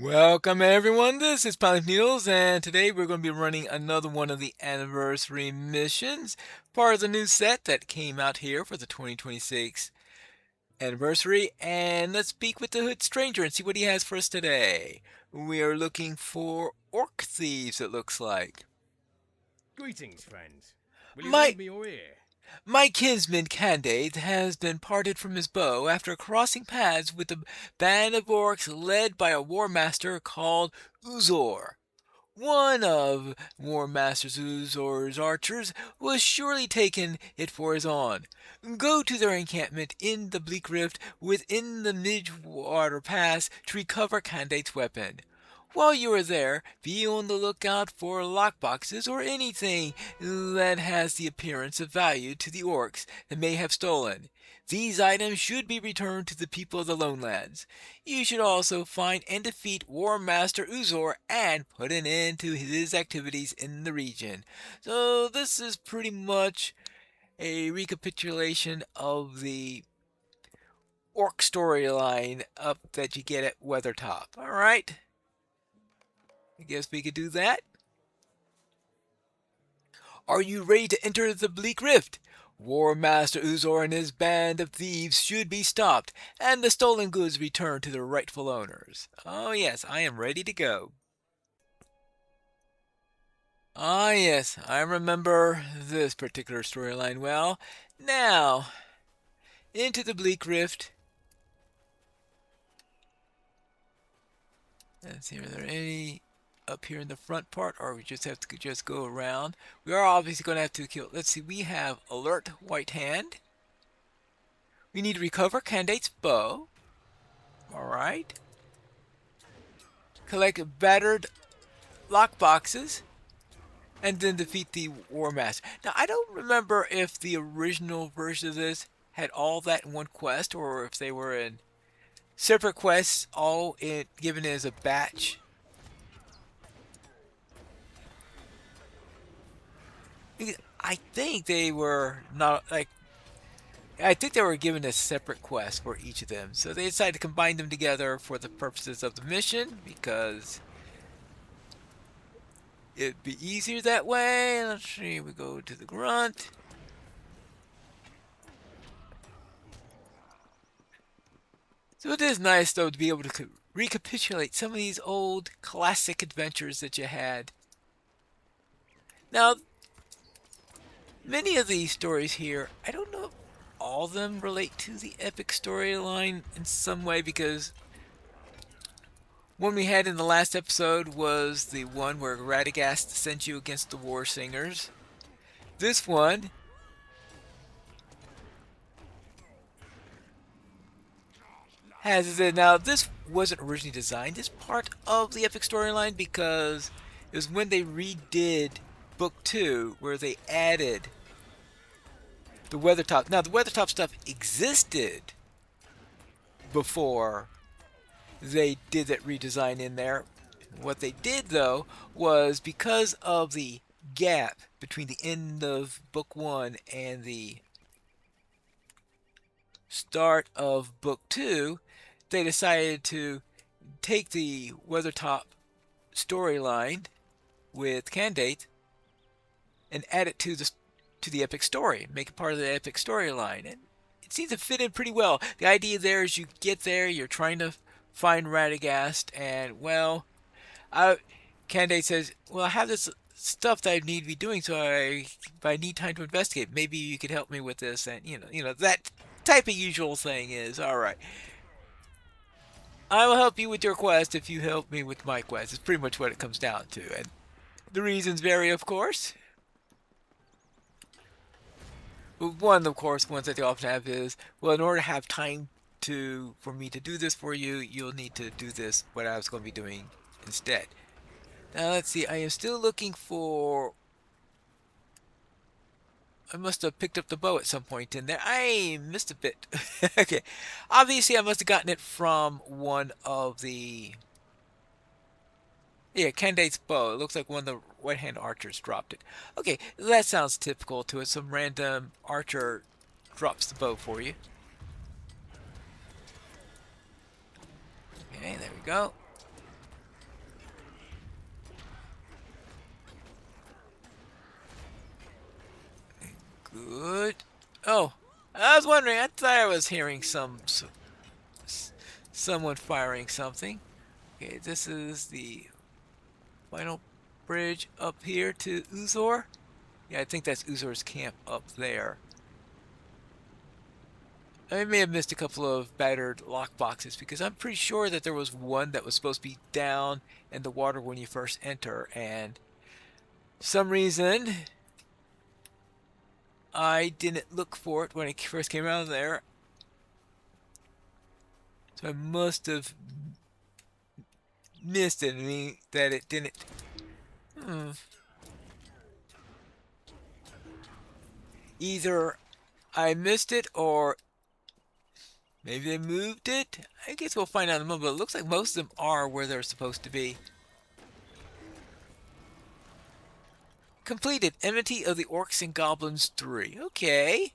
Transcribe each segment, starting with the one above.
Welcome everyone, this is Pilot Needles, and today we're going to be running another one of the anniversary missions, part of the new set that came out here for the 2026 anniversary. And let's speak with the Hood Stranger and see what he has for us today. We are looking for Orc Thieves, it looks like. Greetings, friends. Will you My lend me your ear? My kinsman Candide has been parted from his bow after crossing paths with a band of orcs led by a war master called Uzor. One of War Master Uzor's archers was surely taken it for his own. Go to their encampment in the bleak rift within the Midwater Pass to recover Candate's weapon. While you are there, be on the lookout for lockboxes or anything that has the appearance of value to the orcs that may have stolen. These items should be returned to the people of the Lone Lands. You should also find and defeat War Master Uzor and put an end to his activities in the region. So this is pretty much a recapitulation of the orc storyline up that you get at Weathertop. Alright, I guess we could do that. Are you ready to enter the Bleak Rift? War Master Uzor and his band of thieves should be stopped, and the stolen goods returned to their rightful owners. Oh yes, I am ready to go. Ah yes, I remember this particular storyline well. Now, into the Bleak Rift. Let's see, are there any up here in the front part, or we just have to just go around? We are obviously going to have to kill. Let's see, we have Alert White Hand. We need to recover Candate's bow. Alright. Collect battered lock boxes. And then defeat the War Master. Now, I don't remember if the original version of this had all that in one quest, or if they were in separate quests, all given as a batch. I think they were not like. I think they were given a separate quest for each of them, so they decided to combine them together for the purposes of the mission because it'd be easier that way. Let's see, we go to the grunt. So it is nice though to be able to recapitulate some of these old classic adventures that you had. Now, many of these stories here, I don't know if all of them relate to the epic storyline in some way, because one we had in the last episode was the one where Radagast sent you against the War Singers. This one has it. Now, this wasn't originally designed as part of the epic storyline because it was when they redid Book 2 where they added the Weathertop. Now, the Weathertop stuff existed before they did that redesign in there. What they did, though, was because of the gap between the end of Book 1 and the start of Book 2, they decided to take the Weathertop storyline with Candate and add it to the epic story, make it part of the epic storyline, and it seems to fit in pretty well. The idea there is you get there, you're trying to find Radagast, and well, Candate says, "Well, I have this stuff that I need to be doing, but I need time to investigate. Maybe you could help me with this." And that type of usual thing is, all right. I will help you with your quest if you help me with my quest. It's pretty much what it comes down to, and the reasons vary, of course. One, of course, ones that they often have is, well, in order to have time for me to do this for you, you'll need to do this, what I was going to be doing instead. Now, let's see. I am still looking for. I must have picked up the bow at some point in there. I missed a bit. Okay. Obviously, I must have gotten it from one of the. Yeah, Candate's bow. It looks like one of the right hand archers dropped it. Okay, that sounds typical to it. Some random archer drops the bow for you. Okay, there we go. Good. Oh, I was wondering. I thought I was hearing someone firing something. Okay, this is the final bridge up here to Uzor. Yeah, I think that's Uzor's camp up there. I may have missed a couple of battered lockboxes because I'm pretty sure that there was one that was supposed to be down in the water when you first enter, and some reason I didn't look for it when it first came out of there. So I must have missed it. I mean, that it didn't. Hmm, either I missed it or maybe they moved it. I guess we'll find out in a moment. But it looks like most of them are where they're supposed to be. Completed Enmity of the Orcs and Goblins 3. Okay.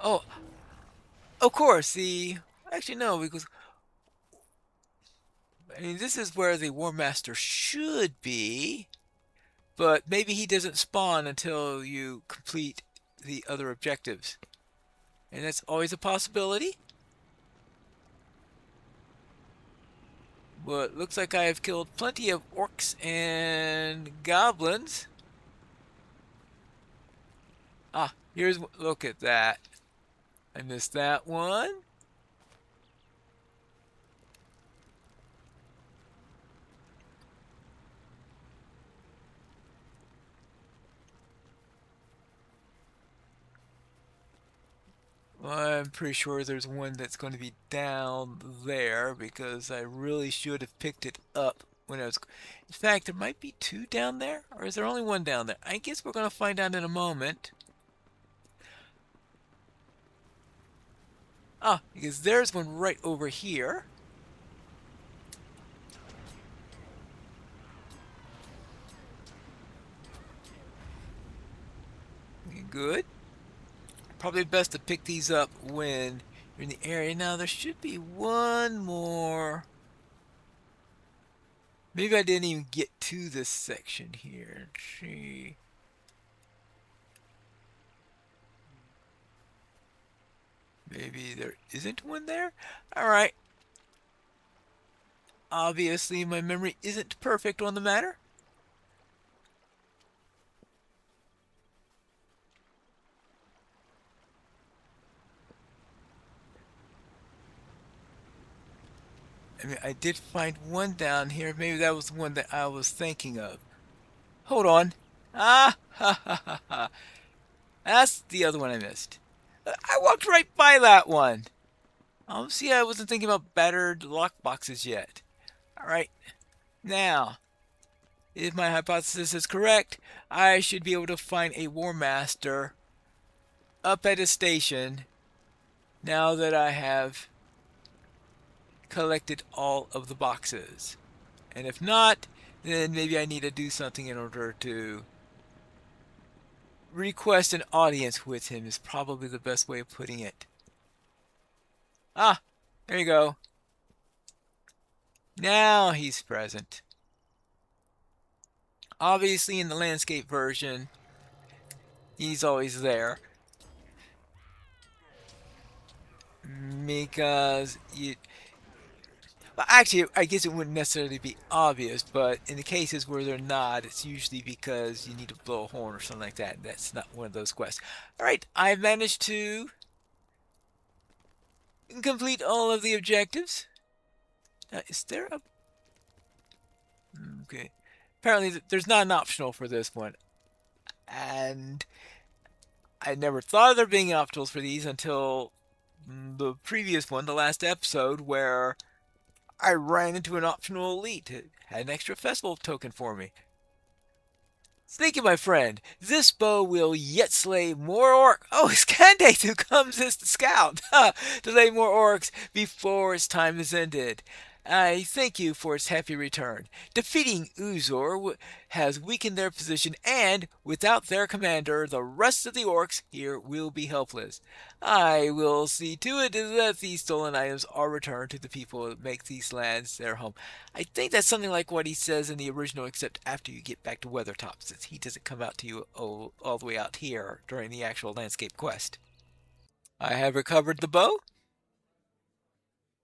Oh, of course, actually, no, because. I mean, this is where the War Master should be. But maybe he doesn't spawn until you complete the other objectives. And that's always a possibility. But looks like I have killed plenty of orcs and goblins. Ah, look at that. I missed that one. I'm pretty sure there's one that's going to be down there because I really should have picked it up when I was. In fact, there might be two down there, or is there only one down there? I guess we're going to find out in a moment. Ah, because there's one right over here. Okay, good. Probably best to pick these up when you're in the area. Now, there should be one more. Maybe I didn't even get to this section here. Let's see. Maybe there isn't one there? Alright. Obviously, my memory isn't perfect on the matter. I mean, I did find one down here. Maybe that was the one that I was thinking of. Hold on. Ah, ha, ha, ha, ha. That's the other one I missed. I walked right by that one. See, I wasn't thinking about battered lockboxes yet. Alright. Now, if my hypothesis is correct, I should be able to find a War Master up at a station now that I have collected all of the boxes. And if not, then maybe I need to do something in order to request an audience with him is probably the best way of putting it. Ah, there you go. Now he's present. Obviously in the landscape version, he's always there. Because you... Well, actually, I guess it wouldn't necessarily be obvious, but in the cases where they're not, it's usually because you need to blow a horn or something like that. That's not one of those quests. Alright, I've managed to complete all of the objectives. Now, is there a... Okay. Apparently, there's not an optional for this one. And I never thought of there being optionals for these until the previous one, the last episode, where I ran into an optional elite. It had an extra festival token for me. Thank you, my friend. This bow will yet slay more orcs. Oh, it's Candace who comes as the scout to slay more orcs before its time is ended. I thank you for its happy return. Defeating Uzor has weakened their position, and without their commander, the rest of the orcs here will be helpless. I will see to it that these stolen items are returned to the people that make these lands their home. I think that's something like what he says in the original, except after you get back to Weathertop, since he doesn't come out to you all the way out here during the actual landscape quest. I have recovered the bow.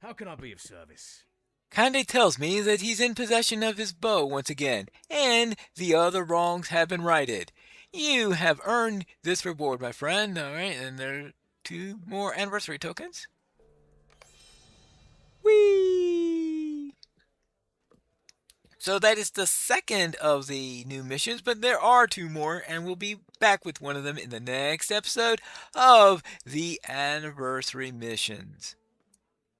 How can I be of service? Kande tells me that he's in possession of his bow once again, and the other wrongs have been righted. You have earned this reward, my friend. All right, and there are 2 more anniversary tokens. Whee! So that is the second of the new missions, but there are 2 more, and we'll be back with one of them in the next episode of the anniversary missions.